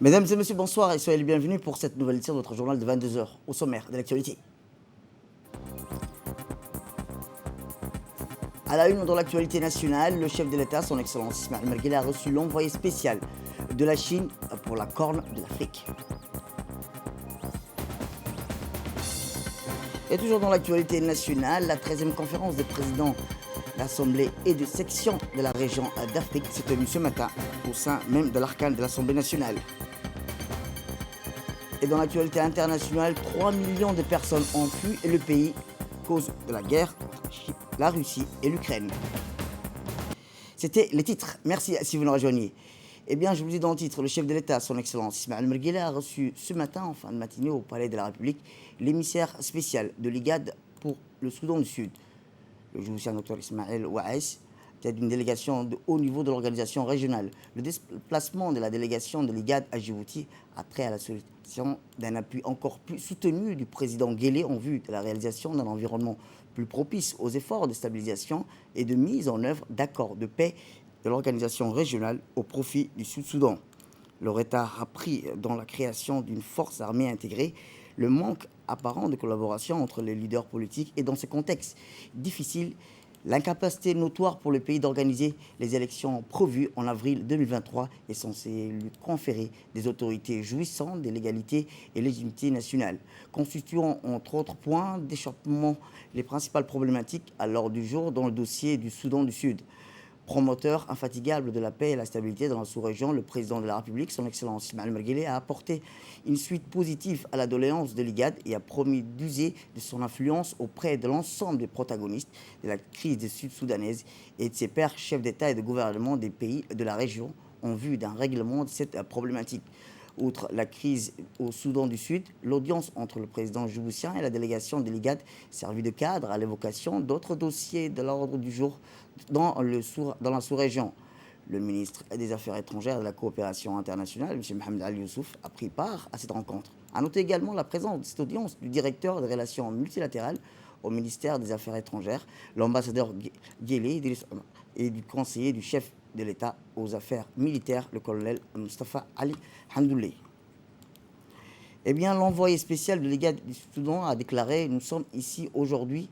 Mesdames et messieurs, bonsoir et soyez les bienvenus pour cette nouvelle édition de notre journal de 22 heures. Au sommaire de l'actualité. À la une de l'actualité nationale, le chef de l'État, son Excellence Ismaël Omar Guelleh, a reçu l'envoyé spécial de la Chine pour la Corne de l'Afrique. Et toujours dans l'actualité nationale, la 13e conférence des présidents d'Assemblée et de section de la région d'Afrique s'est tenue ce matin au sein même de l'arcane de l'Assemblée nationale. Et dans l'actualité internationale, 3 millions de personnes ont fui le pays à cause de la guerre entre la Russie et l'Ukraine. C'était les titres. Merci si vous nous rejoignez. Eh bien, je vous dis dans le titre, le chef de l'État, son Excellence Ismaël Omar Guelleh, a reçu ce matin, en fin de matinée, au Palais de la République, l'émissaire spécial de l'IGAD pour le Soudan du Sud, le Djiboutien Dr Ismaël Ouaes, tête d'une délégation de haut niveau de l'organisation régionale. Le déplacement de la délégation de l'IGAD à Djibouti a trait à la sollicitation d'un appui encore plus soutenu du président Guelleh en vue de la réalisation d'un environnement plus propice aux efforts de stabilisation et de mise en œuvre d'accords de paix de l'organisation régionale au profit du Sud-Soudan. Le retard a pris dans la création d'une force armée intégrée, le manque apparent de collaboration entre les leaders politiques et dans ce contexte difficile, l'incapacité notoire pour le pays d'organiser les élections prévues en avril 2023 est censée lui conférer des autorités jouissant de l'égalité et légitimité nationale, constituant entre autres points d'échappement les principales problématiques à l'ordre du jour dans le dossier du Soudan du Sud. Promoteur infatigable de la paix et la stabilité dans la sous-région, le président de la République, son Excellence Ismaël Omar Guelleh, a apporté une suite positive à la doléance de l'IGAD et a promis d'user de son influence auprès de l'ensemble des protagonistes de la crise sud-soudanaise et de ses pairs chefs d'État et de gouvernement des pays de la région en vue d'un règlement de cette problématique. Outre la crise au Soudan du Sud, l'audience entre le président djiboutien et la délégation de l'IGAD servit de cadre à l'évocation d'autres dossiers de l'ordre du jour dans la sous-région. Le ministre des Affaires étrangères et de la coopération internationale, M. Mohamed Ali Youssouf, a pris part à cette rencontre. A noter également la présence de cette audience du directeur des relations multilatérales au ministère des Affaires étrangères, l'ambassadeur Guelleh et du conseiller du chef de l'État aux affaires militaires, le colonel Mustafa Ali Hamdouleh. Eh bien, l'envoyé spécial de l'IGAD du Soudan a déclaré « Nous sommes ici aujourd'hui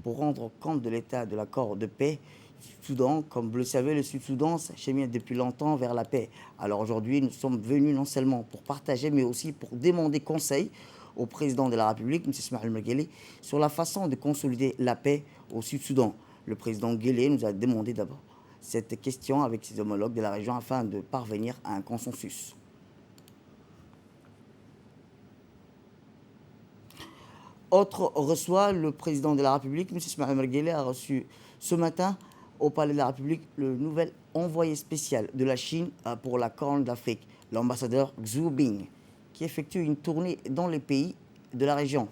pour rendre compte de l'état de l'accord de paix du Soudan. Comme vous le savez, le Sud-Soudan s'achemine depuis longtemps vers la paix. Alors aujourd'hui, nous sommes venus non seulement pour partager, mais aussi pour demander conseil au président de la République, M. Ismaël Omar Guelleh, sur la façon de consolider la paix au Sud-Soudan. Le président Guelleh nous a demandé d'abord cette question avec ses homologues de la région afin de parvenir à un consensus. Autre reçoit le président de la République, M. Ismaël Omar Guelleh, a reçu ce matin au Palais de la République le nouvel envoyé spécial de la Chine pour la Corne d'Afrique, l'ambassadeur Xu Bing, qui effectue une tournée dans les pays de la région.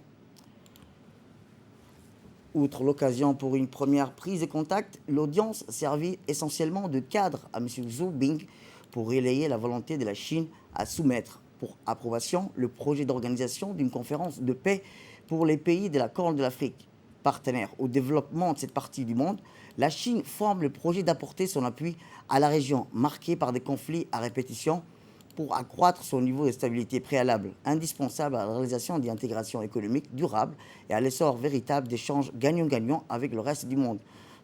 Outre l'occasion pour une première prise de contact, l'audience servit essentiellement de cadre à M. Xu Bing pour relayer la volonté de la Chine à soumettre pour approbation le projet d'organisation d'une conférence de paix pour les pays de la Corne de l'Afrique. Partenaire au développement de cette partie du monde, la Chine forme le projet d'apporter son appui à la région marquée par des conflits à répétition pour accroître son niveau de stabilité préalable, indispensable à la réalisation d'une intégration économique durable et à l'essor véritable d'échanges gagnant-gagnant avec le reste du monde.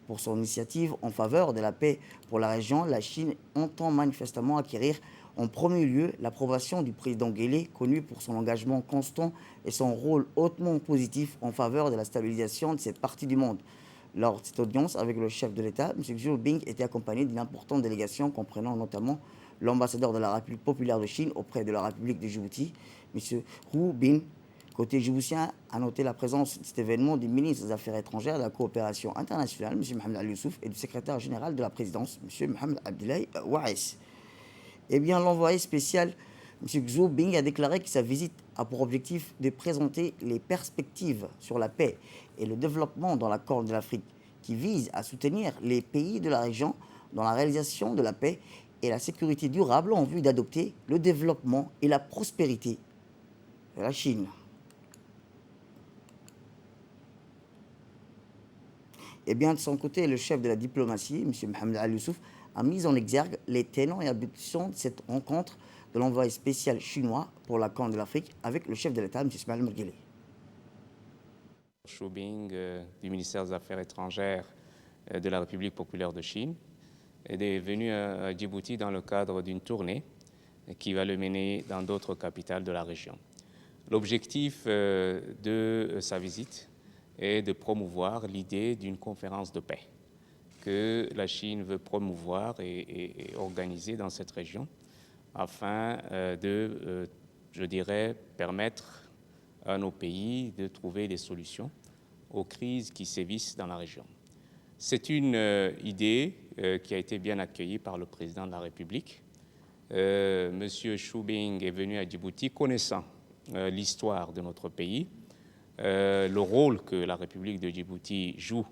Pour son initiative en faveur de la paix pour la région, la Chine entend manifestement acquérir en premier lieu l'approbation du président Guelleh, connu pour son engagement constant et son rôle hautement positif en faveur de la stabilisation de cette partie du monde. Lors de cette audience avec le chef de l'État, M. Xu Bing était accompagné d'une importante délégation comprenant notamment l'ambassadeur de la République populaire de Chine auprès de la République de Djibouti, M. Hu Bin. Côté djiboutien, a noté la présence de cet événement du ministre des Affaires étrangères et de la coopération internationale, M. Mohamed Ali Youssouf, et du secrétaire général de la présidence, M. Mohamed Abdoulaye Ouaes. Eh bien, l'envoyé spécial, M. Xu Bing, a déclaré que sa visite a pour objectif de présenter les perspectives sur la paix et le développement dans la Corne de l'Afrique, qui vise à soutenir les pays de la région dans la réalisation de la paix et la sécurité durable en vue d'adopter le développement et la prospérité de la Chine. Eh bien, de son côté, le chef de la diplomatie, M. Mohamed Ali Youssouf, a mis en exergue les tenants et aboutissants de cette rencontre de l'envoyé spécial chinois pour la Corne de l'Afrique avec le chef de l'État, M. Ismaël Merguele. Xu Bing du ministère des Affaires étrangères de la République populaire de Chine est venu à Djibouti dans le cadre d'une tournée qui va le mener dans d'autres capitales de la région. L'objectif de sa visite est de promouvoir l'idée d'une conférence de paix que la Chine veut promouvoir et organiser dans cette région afin de, je dirais, permettre à nos pays de trouver des solutions aux crises qui sévissent dans la région. C'est une idée qui a été bien accueillie par le président de la République. Monsieur Xu Bing est venu à Djibouti connaissant l'histoire de notre pays, le rôle que la République de Djibouti joue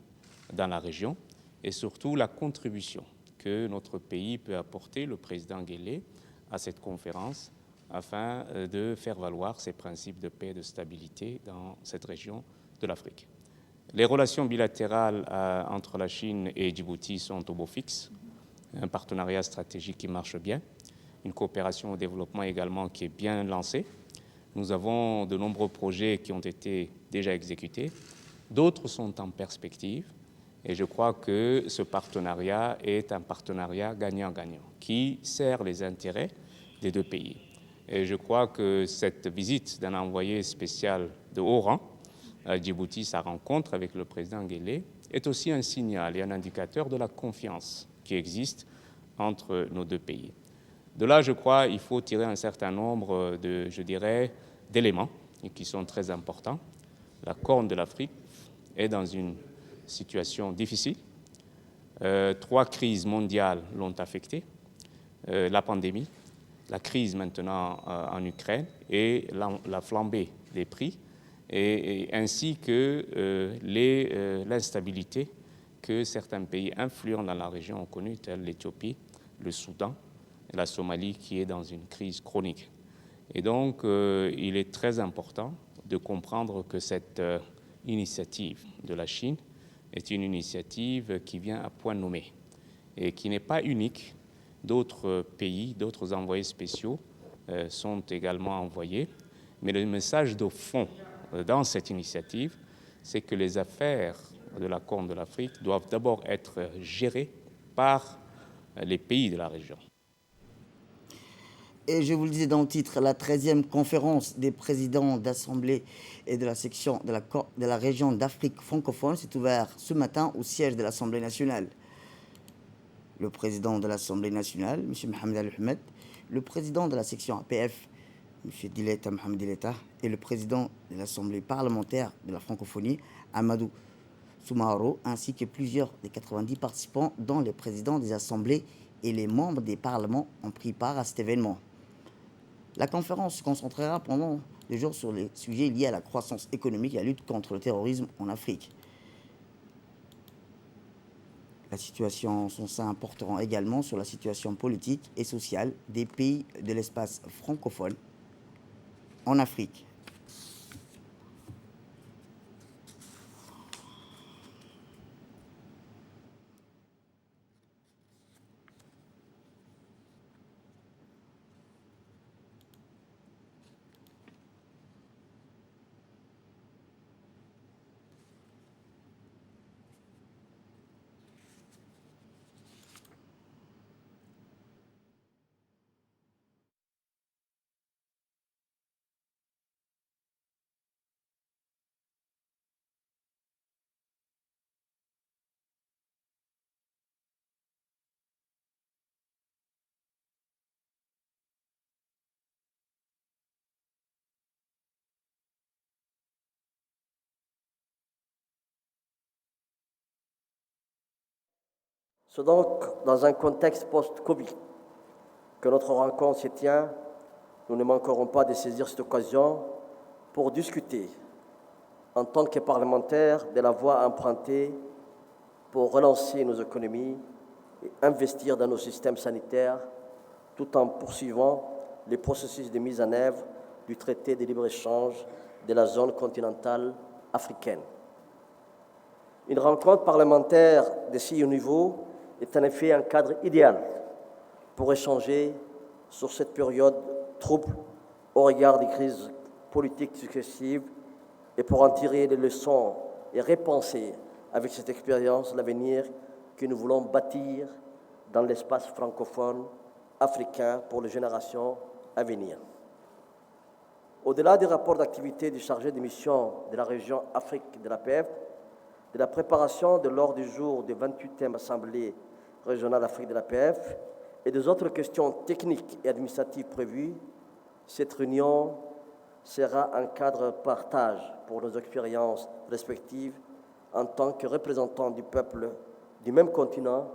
dans la région et surtout la contribution que notre pays peut apporter, le président Guelleh, à cette conférence afin de faire valoir ces principes de paix et de stabilité dans cette région de l'Afrique. Les relations bilatérales entre la Chine et Djibouti sont au beau fixe, un partenariat stratégique qui marche bien, une coopération au développement également qui est bien lancée. Nous avons de nombreux projets qui ont été déjà exécutés, d'autres sont en perspective et je crois que ce partenariat est un partenariat gagnant-gagnant qui sert les intérêts des deux pays. Et je crois que cette visite d'un envoyé spécial de haut rang à Djibouti, sa rencontre avec le président Guelleh, est aussi un signal et un indicateur de la confiance qui existe entre nos deux pays. De là, je crois, il faut tirer un certain nombre de, je dirais, d'éléments qui sont très importants. La Corne de l'Afrique est dans une situation difficile. 3 crises mondiales l'ont affectée. La pandémie, la crise maintenant en Ukraine et la flambée des prix, et ainsi que l'instabilité que certains pays influents dans la région ont connue, tels l'Éthiopie, le Soudan et la Somalie, qui est dans une crise chronique. Et donc, il est très important de comprendre que cette initiative de la Chine est une initiative qui vient à point nommé et qui n'est pas unique. D'autres pays, d'autres envoyés spéciaux sont également envoyés. Mais le message de fond dans cette initiative, c'est que les affaires de la Corne de l'Afrique doivent d'abord être gérées par les pays de la région. Et je vous le disais dans le titre, la 13e conférence des présidents d'Assemblée et de la section de la région d'Afrique francophone s'est ouverte ce matin au siège de l'Assemblée nationale. Le président de l'Assemblée nationale, M. Mohamed Al-Ahmed, le président de la section APF, M. Dileta Mohamed Dileta, et le président de l'Assemblée parlementaire de la francophonie, Amadou Soumahoro, ainsi que plusieurs des 90 participants, dont les présidents des assemblées et les membres des parlements, ont pris part à cet événement. La conférence se concentrera pendant 2 jours sur les sujets liés à la croissance économique et à la lutte contre le terrorisme en Afrique. La situation, son sein portera également sur la situation politique et sociale des pays de l'espace francophone en Afrique. C'est donc dans un contexte post-Covid que notre rencontre se tient. Nous ne manquerons pas de saisir cette occasion pour discuter, en tant que parlementaires, de la voie empruntée pour relancer nos économies et investir dans nos systèmes sanitaires, tout en poursuivant les processus de mise en œuvre du traité de libre-échange de la zone continentale africaine. Une rencontre parlementaire de si haut niveau est en effet un cadre idéal pour échanger sur cette période trouble au regard des crises politiques successives et pour en tirer les leçons et repenser avec cette expérience l'avenir que nous voulons bâtir dans l'espace francophone africain pour les générations à venir. Au-delà des rapports d'activité du chargé de mission de la région Afrique de l'APF, de la préparation de l'ordre du jour de 28e Assemblée régionale Afrique de l'APF et des autres questions techniques et administratives prévues, cette réunion sera un cadre de partage pour nos expériences respectives en tant que représentants du peuple du même continent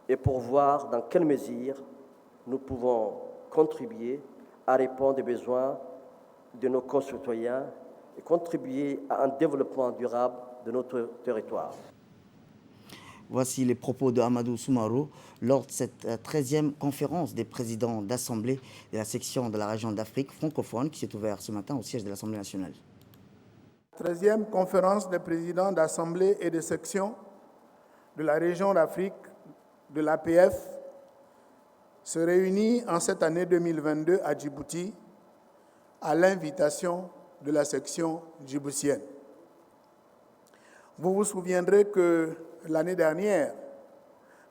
et pour voir dans quelle mesure nous pouvons contribuer à répondre aux besoins de nos concitoyens et contribuer à un développement durable de notre territoire. Voici les propos de Amadou Soumarou lors de cette 13e conférence des présidents d'Assemblée de la section de la région d'Afrique francophone qui s'est ouverte ce matin au siège de l'Assemblée nationale. 13e conférence des présidents d'Assemblée et de section de la région d'Afrique de l'APF se réunit en cette année 2022 à Djibouti à l'invitation de la section djiboutienne. Vous vous souviendrez que l'année dernière,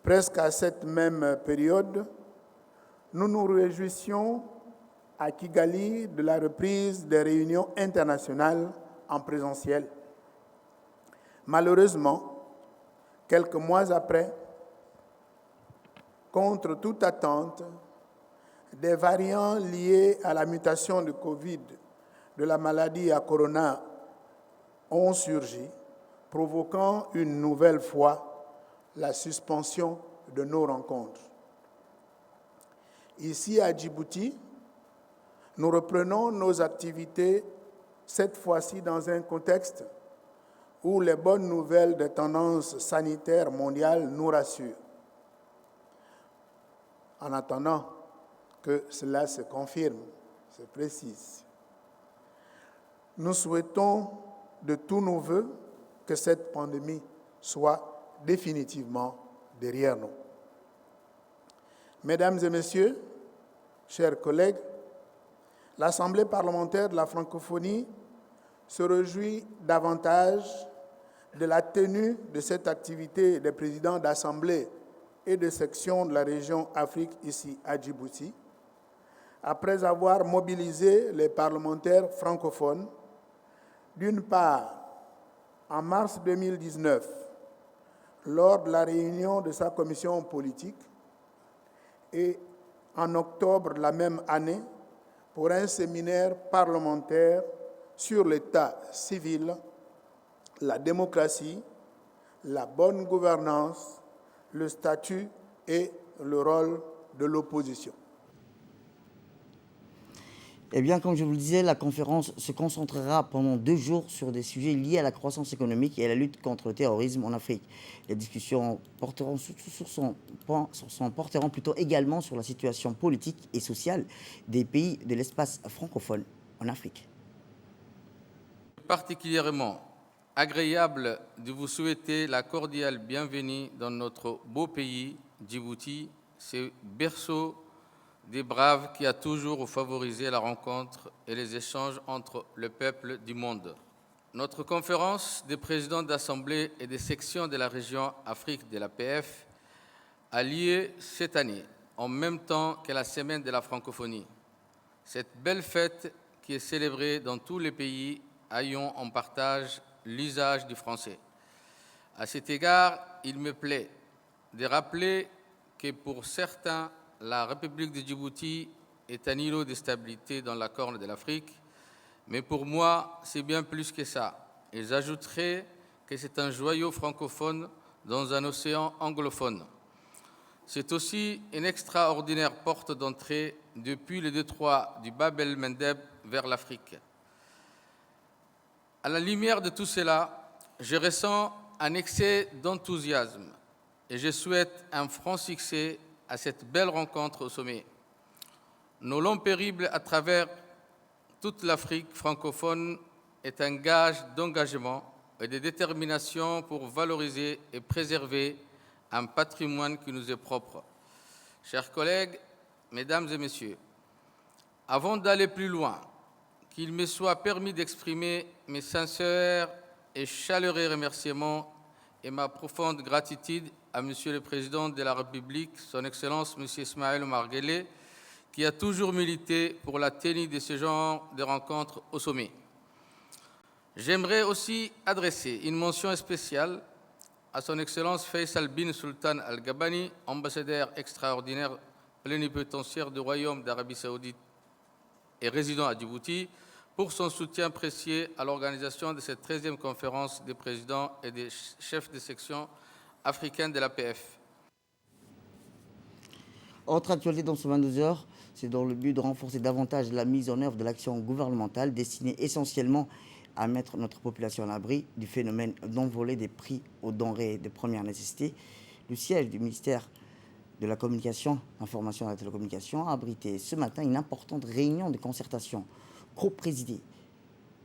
presque à cette même période, nous nous réjouissions à Kigali de la reprise des réunions internationales en présentiel. Malheureusement, quelques mois après, contre toute attente, des variants liés à la mutation de Covid de la maladie à corona ont surgi, provoquant une nouvelle fois la suspension de nos rencontres. Ici à Djibouti, nous reprenons nos activités, cette fois-ci dans un contexte où les bonnes nouvelles des tendances sanitaires mondiales nous rassurent. En attendant que cela se confirme, se précise, nous souhaitons de tous nos voeux que cette pandémie soit définitivement derrière nous. Mesdames et messieurs, chers collègues, l'Assemblée parlementaire de la francophonie se réjouit davantage de la tenue de cette activité des présidents d'Assemblée et de section de la région Afrique ici à Djibouti, après avoir mobilisé les parlementaires francophones, d'une part, en mars 2019, lors de la réunion de sa commission politique, et en octobre de la même année, pour un séminaire parlementaire sur l'état civil, la démocratie, la bonne gouvernance, le statut et le rôle de l'opposition. Eh bien, comme je vous le disais, la conférence se concentrera pendant 2 jours sur des sujets liés à la croissance économique et à la lutte contre le terrorisme en Afrique. Les discussions porteront plutôt également sur la situation politique et sociale des pays de l'espace francophone en Afrique. Particulièrement agréable de vous souhaiter la cordiale bienvenue dans notre beau pays, Djibouti, ce berceau des braves qui a toujours favorisé la rencontre et les échanges entre le peuple du monde. Notre conférence des présidents d'assemblée et des sections de la région Afrique de l'APF a lieu cette année, en même temps que la Semaine de la francophonie. Cette belle fête qui est célébrée dans tous les pays ayant en partage l'usage du français. À cet égard, il me plaît de rappeler que pour certains, la République de Djibouti est un îlot de stabilité dans la Corne de l'Afrique, mais pour moi, c'est bien plus que ça. Et j'ajouterai que c'est un joyau francophone dans un océan anglophone. C'est aussi une extraordinaire porte d'entrée depuis le détroit du Bab el-Mandeb vers l'Afrique. À la lumière de tout cela, je ressens un excès d'enthousiasme et je souhaite un franc succès à cette belle rencontre au sommet. Nos longs périples à travers toute l'Afrique francophone est un gage d'engagement et de détermination pour valoriser et préserver un patrimoine qui nous est propre. Chers collègues, Mesdames et Messieurs, avant d'aller plus loin, qu'il me soit permis d'exprimer mes sincères et chaleureux remerciements et ma profonde gratitude à Monsieur le Président de la République, Son Excellence Monsieur Ismaël Omar Guelleh, qui a toujours milité pour la tenue de ce genre de rencontres au sommet. J'aimerais aussi adresser une mention spéciale à Son Excellence Faisal bin Sultan Al Gabani, ambassadeur extraordinaire plénipotentiaire du Royaume d'Arabie Saoudite et résident à Djibouti, pour son soutien précieux à l'organisation de cette 13e conférence des présidents et des chefs de section africaine de l'APF. Autre actualité dans ce 22 heures, c'est dans le but de renforcer davantage la mise en œuvre de l'action gouvernementale destinée essentiellement à mettre notre population à l'abri du phénomène d'envolée des prix aux denrées de première nécessité. Le siège du ministère de la Communication, Information et de la Télécommunication a abrité ce matin une importante réunion de concertation co-présidée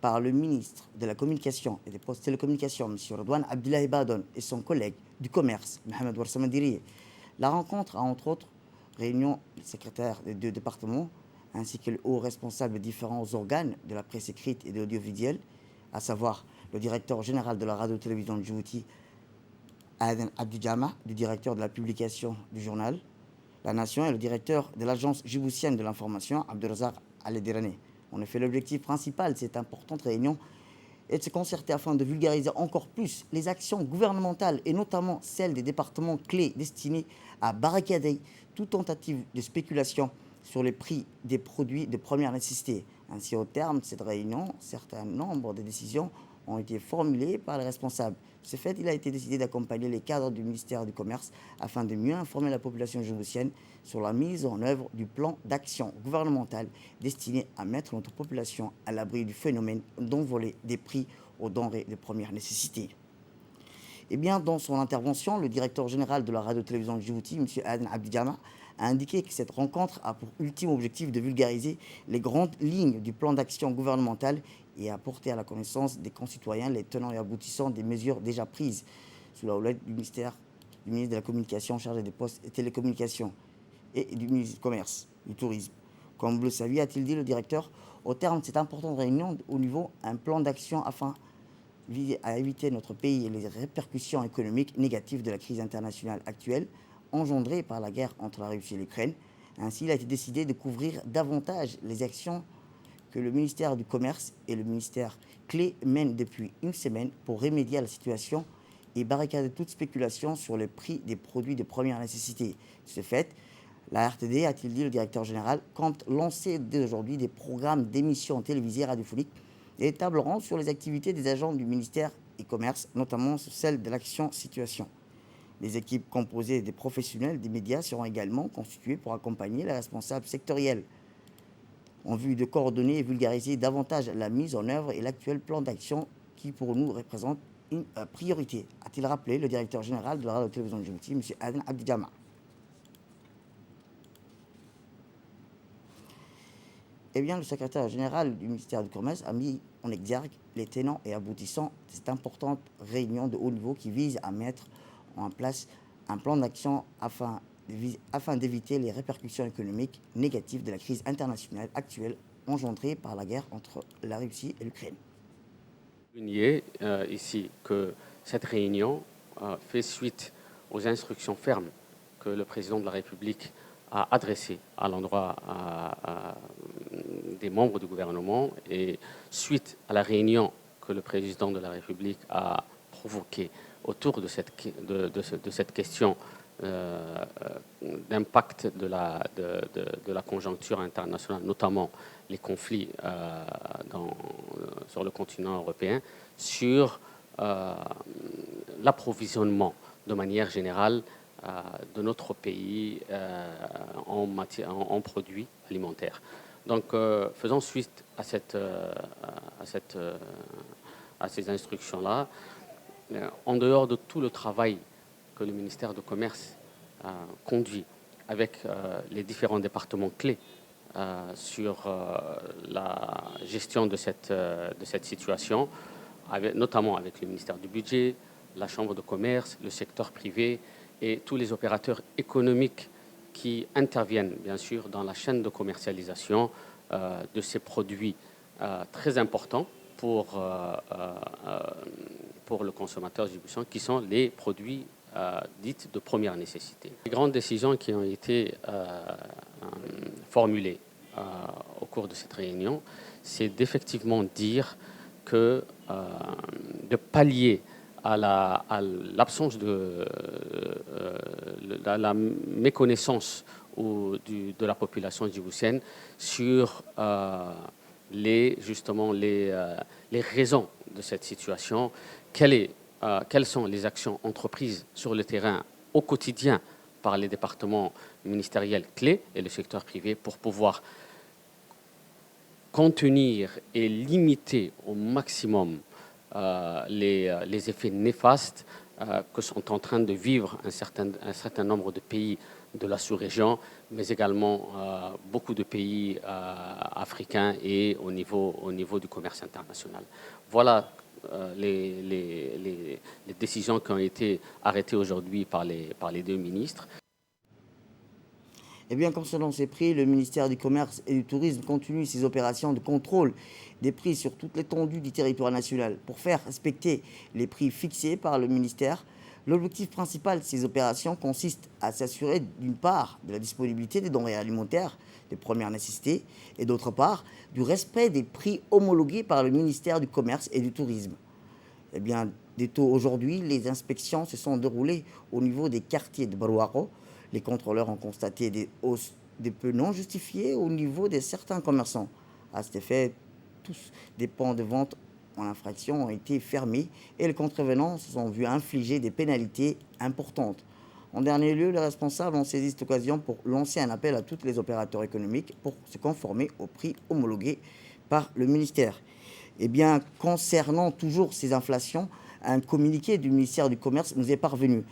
par le ministre de la Communication et des Postes Télécommunications, M. Redouane Abdoulaye Badone, et son collègue du Commerce, Mohamed Ouarsama Diriye. La rencontre a entre autres réuni les secrétaires des 2 départements ainsi que le haut responsable de différents organes de la presse écrite et de l'audiovisuel, à savoir le directeur général de la radio-télévision de Djibouti, Aden Abdijama, du directeur de la publication du journal La Nation et le directeur de l'agence djiboutienne de l'information, Abdelrazak Al-Derane. En effet, l'objectif principal de cette importante réunion est de se concerter afin de vulgariser encore plus les actions gouvernementales et notamment celles des départements clés destinés à barricader toute tentative de spéculation sur les prix des produits de première nécessité. Ainsi, au terme de cette réunion, certain nombre de décisions ont été formulées par les responsables. De ce fait, il a été décidé d'accompagner les cadres du ministère du Commerce afin de mieux informer la population djiboutienne sur la mise en œuvre du plan d'action gouvernemental destiné à mettre notre population à l'abri du phénomène d'envolée des prix aux denrées de première nécessité. Eh bien, dans son intervention, le directeur général de la radio-télévision de Djibouti, M. Aden Abdijama, a indiqué que cette rencontre a pour ultime objectif de vulgariser les grandes lignes du plan d'action gouvernemental et à porter à la connaissance des concitoyens les tenants et aboutissants des mesures déjà prises sous la houlette du ministre de la Communication chargé des Postes et Télécommunications et du ministre du Commerce, du Tourisme. Comme vous le saviez, a-t-il dit le directeur, au terme de cette importante réunion, au niveau un plan d'action afin à éviter notre pays et les répercussions économiques négatives de la crise internationale actuelle engendrée par la guerre entre la Russie et l'Ukraine. Ainsi, il a été décidé de couvrir davantage les actions que le ministère du Commerce et le ministère clé mènent depuis une semaine pour remédier à la situation et barricader toute spéculation sur les prix des produits de première nécessité. De ce fait, la RTD, a-t-il dit le directeur général, compte lancer dès aujourd'hui des programmes d'émissions télévisées radiophoniques et des tables rondes sur les activités des agents du ministère du Commerce, notamment sur celle de l'action situation. Les équipes composées des professionnels des médias seront également constituées pour accompagner les responsables sectoriels en vue de coordonner et vulgariser davantage la mise en œuvre et l'actuel plan d'action qui, pour nous, représente une priorité, a-t-il rappelé le directeur général de la radio-télévision de Djibouti, M. Aden Abdijama. Eh bien, le secrétaire général du ministère du Commerce a mis en exergue les tenants et aboutissants de cette importante réunion de haut niveau qui vise à mettre en place un plan d'action afin d'éviter les répercussions économiques négatives de la crise internationale actuelle engendrée par la guerre entre la Russie et l'Ukraine. Souligner ici que cette réunion fait suite aux instructions fermes que le président de la République a adressées à l'endroit des membres du gouvernement et suite à la réunion que le président de la République a provoquée autour de cette question d'impact de la conjoncture internationale, notamment les conflits sur le continent européen, sur l'approvisionnement de manière générale de notre pays en produits alimentaires. Donc, faisant suite à ces instructions-là, en dehors de tout le travail que le ministère du Commerce conduit avec les différents départements clés sur la gestion de cette situation, notamment avec le ministère du Budget, la Chambre de commerce, le secteur privé et tous les opérateurs économiques qui interviennent bien sûr dans la chaîne de commercialisation de ces produits très importants pour le consommateur djiboutien, qui sont les produits dites de première nécessité. Les grandes décisions qui ont été formulées au cours de cette réunion, c'est d'effectivement dire que de pallier à l'absence de la méconnaissance de la population djiboutienne sur justement les raisons de cette situation, quelles sont les actions entreprises sur le terrain au quotidien par les départements ministériels clés et le secteur privé pour pouvoir contenir et limiter au maximum les effets néfastes que sont en train de vivre un certain nombre de pays de la sous-région, mais également beaucoup de pays africains et au niveau du commerce international. Voilà les décisions qui ont été arrêtées aujourd'hui par les deux ministres. Eh bien, concernant ces prix, le ministère du Commerce et du Tourisme continue ses opérations de contrôle des prix sur toute l'étendue du territoire national. Pour faire respecter les prix fixés par le ministère, l'objectif principal de ces opérations consiste à s'assurer d'une part de la disponibilité des denrées alimentaires de première nécessité et d'autre part du respect des prix homologués par le ministère du Commerce et du Tourisme. Eh bien, dès tôt aujourd'hui, les inspections se sont déroulées au niveau des quartiers de Barouaro. Les contrôleurs ont constaté des hausses des peu non justifiées au niveau de certains commerçants. À cet effet, tous des points de vente en infraction ont été fermés et les contrevenants se sont vus infliger des pénalités importantes. En dernier lieu, les responsables ont saisi cette occasion pour lancer un appel à tous les opérateurs économiques pour se conformer aux prix homologués par le ministère. Eh bien, concernant toujours ces inflations, un communiqué du ministère du Commerce nous est parvenu.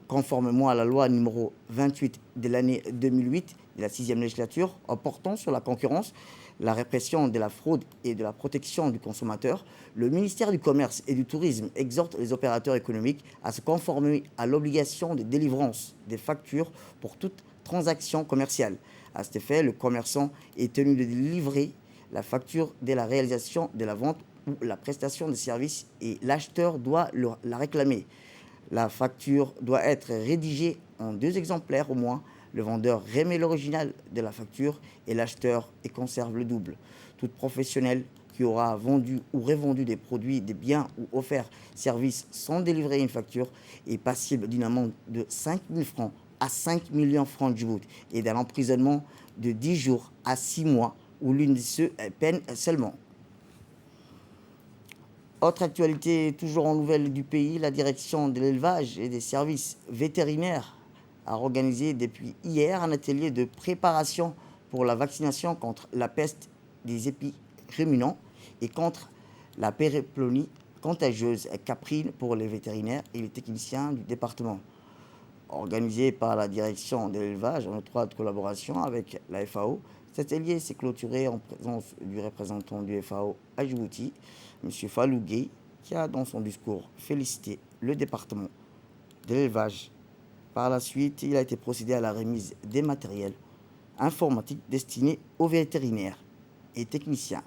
Conformément à la loi numéro 28 de l'année 2008 de la 6e législature portant sur la concurrence, la répression de la fraude et de la protection du consommateur, le ministère du Commerce et du Tourisme exhorte les opérateurs économiques à se conformer à l'obligation de délivrance des factures pour toute transaction commerciale. À cet effet, le commerçant est tenu de livrer la facture dès la réalisation de la vente ou la prestation de services et l'acheteur doit la réclamer. La facture doit être rédigée en 2 exemplaires au moins. Le vendeur remet l'original de la facture et l'acheteur y conserve le double. Tout professionnel qui aura vendu ou revendu des produits, des biens ou offert services sans délivrer une facture est passible d'une amende de 5 000 francs à 5 millions de francs de Djibouti et d'un emprisonnement de 10 jours à 6 mois ou l'une de ces peines seulement. Autre actualité, toujours en nouvelles du pays, la direction de l'élevage et des services vétérinaires a organisé depuis hier un atelier de préparation pour la vaccination contre la peste des épiruminants et contre la périplonie contagieuse caprine pour les vétérinaires et les techniciens du département. Organisé par la direction de l'élevage en étroite collaboration avec la FAO, cet atelier s'est clôturé en présence du représentant du FAO à Djibouti, M. Fallou Gueye, qui a dans son discours félicité le département de l'élevage. Par la suite, il a été procédé à la remise des matériels informatiques destinés aux vétérinaires et techniciens.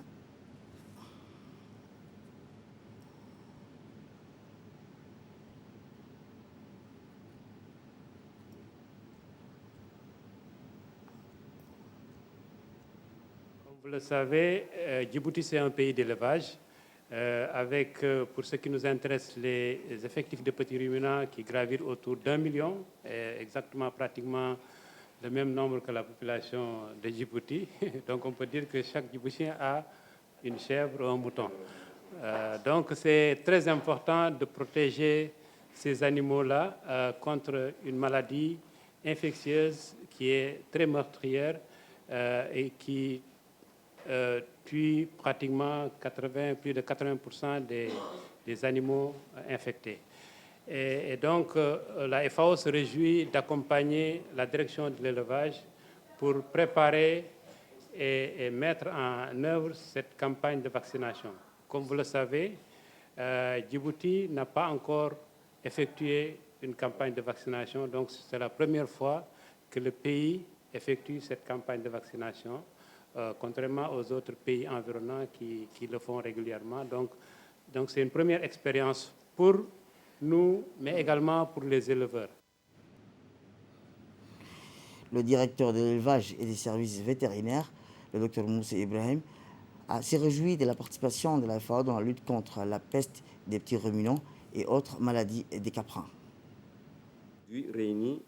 Comme vous le savez, Djibouti, c'est un pays d'élevage, avec, pour ce qui nous intéresse, les effectifs de petits ruminants qui gravirent autour d'1 million, exactement pratiquement le même nombre que la population de Djibouti. Donc on peut dire que chaque Djiboutien a une chèvre ou un mouton. Donc c'est très important de protéger ces animaux-là contre une maladie infectieuse qui est très meurtrière et qui tue pratiquement plus de 80% des animaux infectés. Et donc, la FAO se réjouit d'accompagner la direction de l'élevage pour préparer et mettre en œuvre cette campagne de vaccination. Comme vous le savez, Djibouti n'a pas encore effectué une campagne de vaccination, donc c'est la première fois que le pays effectue cette campagne de vaccination, contrairement aux autres pays environnants qui le font régulièrement. Donc c'est une première expérience pour nous, mais également pour les éleveurs. Le directeur de l'élevage et des services vétérinaires, le docteur Moussa Ibrahim, s'est réjoui de la participation de la FAO dans la lutte contre la peste des petits ruminants et autres maladies des caprins. Réunis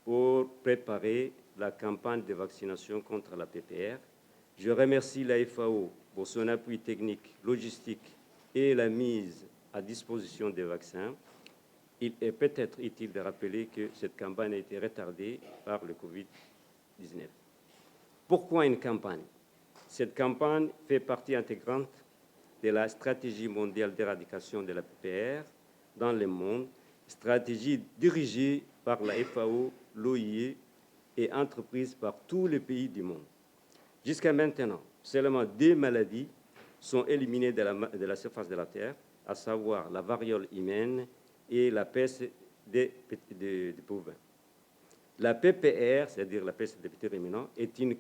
pour préparer la campagne de vaccination contre la PPR. Je remercie la FAO pour son appui technique, logistique et la mise à disposition des vaccins. Il est peut-être utile de rappeler que cette campagne a été retardée par le Covid-19. Pourquoi une campagne? Cette campagne fait partie intégrante de la stratégie mondiale d'éradication de la PPR dans le monde, stratégie dirigée par la FAO, l'OIE et entreprise par tous les pays du monde. Jusqu'à maintenant, seulement 2 maladies sont éliminées de la surface de la Terre, à savoir la variole humaine et la peste des bovins. La PPR, c'est-à-dire la peste des petits ruminants, est une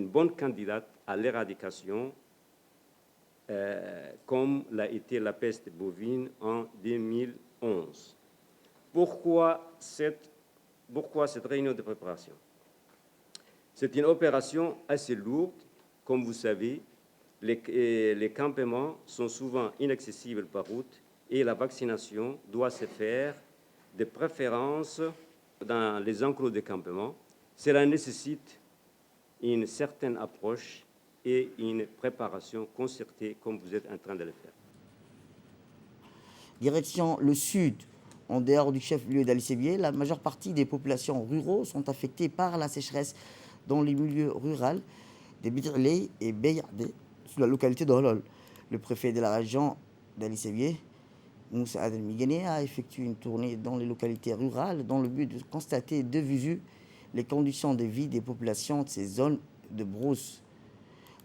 bonne candidate à l'éradication, comme l'a été la peste bovine en 2011. Pourquoi cette réunion de préparation? C'est une opération assez lourde. Comme vous savez, les campements sont souvent inaccessibles par route et la vaccination doit se faire de préférence dans les enclos de campement. Cela nécessite une certaine approche et une préparation concertée comme vous êtes en train de le faire. Direction le sud, en dehors du chef-lieu d'Ali Sébié, la majeure partie des populations ruraux sont affectées par la sécheresse dans les milieux ruraux de Bidrley et Beyardé, sous la localité d'Olol. Le préfet de la région d'Ali Sébié, Moussa Adel Migane, a effectué une tournée dans les localités rurales dans le but de constater de visu les conditions de vie des populations de ces zones de brousse.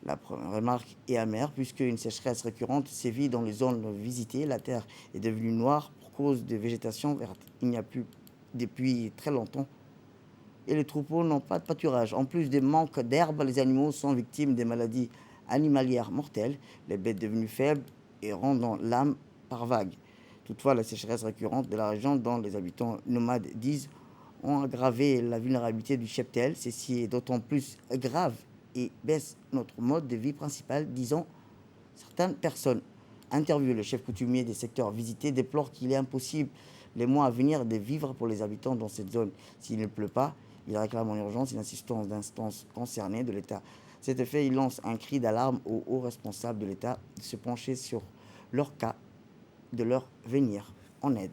La première remarque est amère puisque une sécheresse récurrente sévit dans les zones visitées. La terre est devenue noire pour cause de végétation verte. Il n'y a plus depuis très longtemps et les troupeaux n'ont pas de pâturage. En plus des manques d'herbe, les animaux sont victimes des maladies animalières mortelles, les bêtes devenues faibles et rendant l'âme par vagues. Toutefois, la sécheresse récurrente de la région dont les habitants nomades disent ont aggravé la vulnérabilité du cheptel. Ceci est d'autant plus grave et baisse notre mode de vie principal, disons certaines personnes. Interviewé, le chef coutumier des secteurs visités déplore qu'il est impossible les mois à venir de vivre pour les habitants dans cette zone. S'il ne pleut pas, il réclame en urgence une assistance d'instances concernées de l'État. Cet effet, il lance un cri d'alarme aux hauts responsables de l'État de se pencher sur leur cas, de leur venir en aide.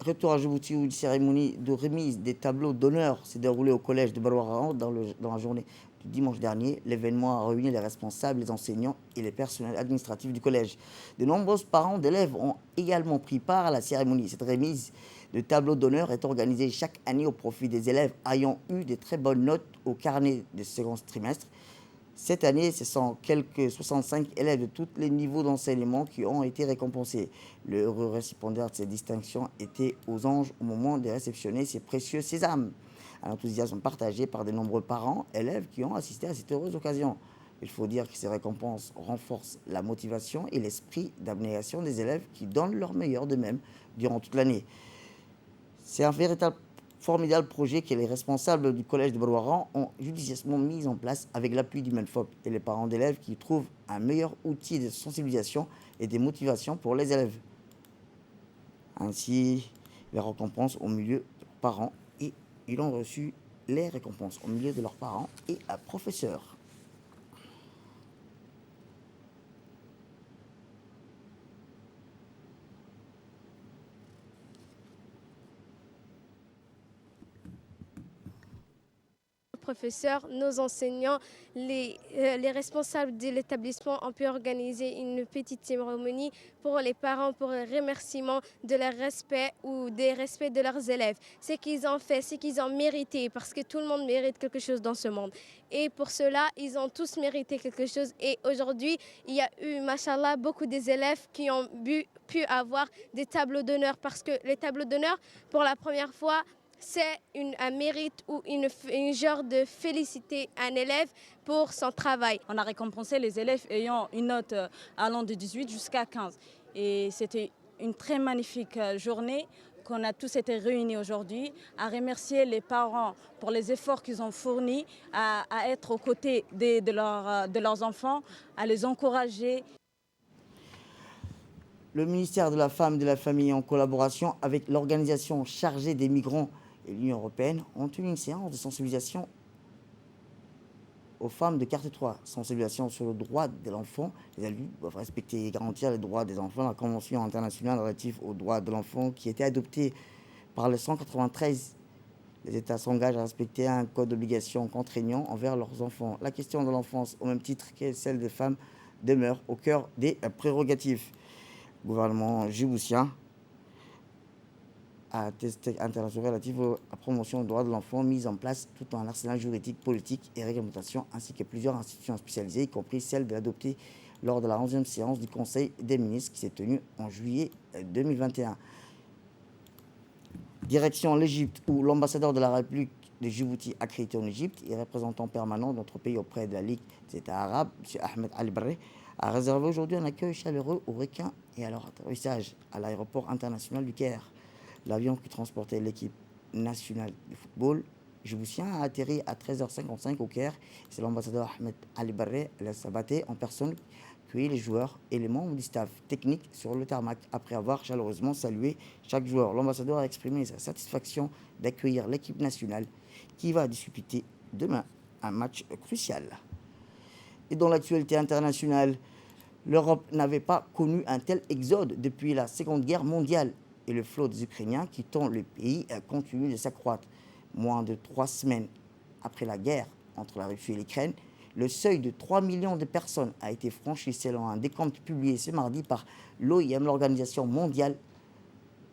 Retour à Djibouti où une cérémonie de remise des tableaux d'honneur s'est déroulée au collège de Balouara dans la journée du dimanche dernier. L'événement a réuni les responsables, les enseignants et les personnels administratifs du collège. De nombreux parents d'élèves ont également pris part à la cérémonie. Cette remise de tableaux d'honneur est organisée chaque année au profit des élèves ayant eu de très bonnes notes au carnet de second trimestre. Cette année, ce sont quelques 65 élèves de tous les niveaux d'enseignement qui ont été récompensés. Le heureux récipiendaire de ces distinctions était aux anges au moment de réceptionner ces précieux sésames. Un enthousiasme partagé par de nombreux parents, élèves qui ont assisté à cette heureuse occasion. Il faut dire que ces récompenses renforcent la motivation et l'esprit d'abnégation des élèves qui donnent leur meilleur d'eux-mêmes durant toute l'année. C'est un véritable formidable projet que les responsables du collège de Balouaran ont judicieusement mis en place avec l'appui du MENFOP et les parents d'élèves qui trouvent un meilleur outil de sensibilisation et de motivation pour les élèves. Ainsi, les récompenses au milieu de leurs parents et ils ont reçu les récompenses au milieu de leurs parents et à professeurs. professeurs, nos enseignants, les responsables de l'établissement ont pu organiser une petite cérémonie pour les parents, pour le remerciement de leur respect ou des respects de leurs élèves. Ce qu'ils ont fait, ce qu'ils ont mérité, parce que tout le monde mérite quelque chose dans ce monde. Et pour cela, ils ont tous mérité quelque chose. Et aujourd'hui, il y a eu, machallah, beaucoup des élèves qui ont pu avoir des tableaux d'honneur, parce que les tableaux d'honneur, pour la première fois, c'est un mérite ou une genre de féliciter un élève pour son travail. On a récompensé les élèves ayant une note allant de 18 jusqu'à 15. Et c'était une très magnifique journée qu'on a tous été réunis aujourd'hui, à remercier les parents pour les efforts qu'ils ont fournis, à être aux côtés de leurs enfants, à les encourager. Le ministère de la Femme et de la Famille, en collaboration avec l'organisation chargée des migrants et l'Union européenne, ont tenu une séance de sensibilisation aux femmes de carte 3. Sensibilisation sur le droit de l'enfant. Les adultes doivent respecter et garantir les droits des enfants. La Convention internationale relative aux droits de l'enfant, qui a été adoptée par le 193, les États s'engagent à respecter un code d'obligation contraignant envers leurs enfants. La question de l'enfance, au même titre que celle des femmes, demeure au cœur des prérogatives. Le gouvernement djiboutien à texte international relatif à la promotion des droits de l'enfant mise en place tout en arsenal juridique, politique et réglementation, ainsi que plusieurs institutions spécialisées, y compris celle de l'adopter lors de la 11e séance du Conseil des ministres qui s'est tenue en juillet 2021. Direction l'Égypte, où l'ambassadeur de la République de Djibouti accrédité en Égypte et représentant permanent de notre pays auprès de la Ligue des États arabes, M. Ahmed Ali Barre, a réservé aujourd'hui un accueil chaleureux aux requins et à leur atterrissage à l'aéroport international du Caire. L'avion qui transportait l'équipe nationale de football djiboutien a atterri à 13h55 au Caire. C'est l'ambassadeur Ahmed Ali Barre El Sabaté en personne qui accueillit les joueurs et les membres du staff technique sur le tarmac. Après avoir chaleureusement salué chaque joueur, l'ambassadeur a exprimé sa satisfaction d'accueillir l'équipe nationale qui va disputer demain un match crucial. Et dans l'actualité internationale, l'Europe n'avait pas connu un tel exode depuis la Seconde Guerre mondiale. Et le flot des Ukrainiens quittant le pays continue de s'accroître. Moins de 3 semaines après la guerre entre la Russie et l'Ukraine, le seuil de 3 millions de personnes a été franchi selon un décompte publié ce mardi par l'OIM, l'Organisation mondiale,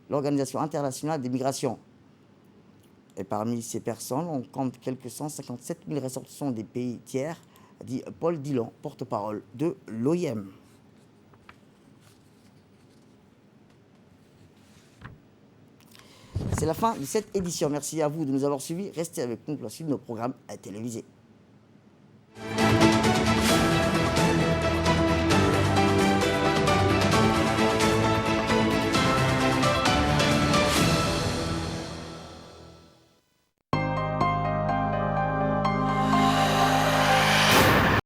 l'Organisation internationale des migrations. Et parmi ces personnes, on compte quelques 157 000 ressortissants des pays tiers, dit Paul Dillon, porte-parole de l'OIM. C'est la fin de cette édition. Merci à vous de nous avoir suivis. Restez avec nous pour la suite de nos programmes télévisés.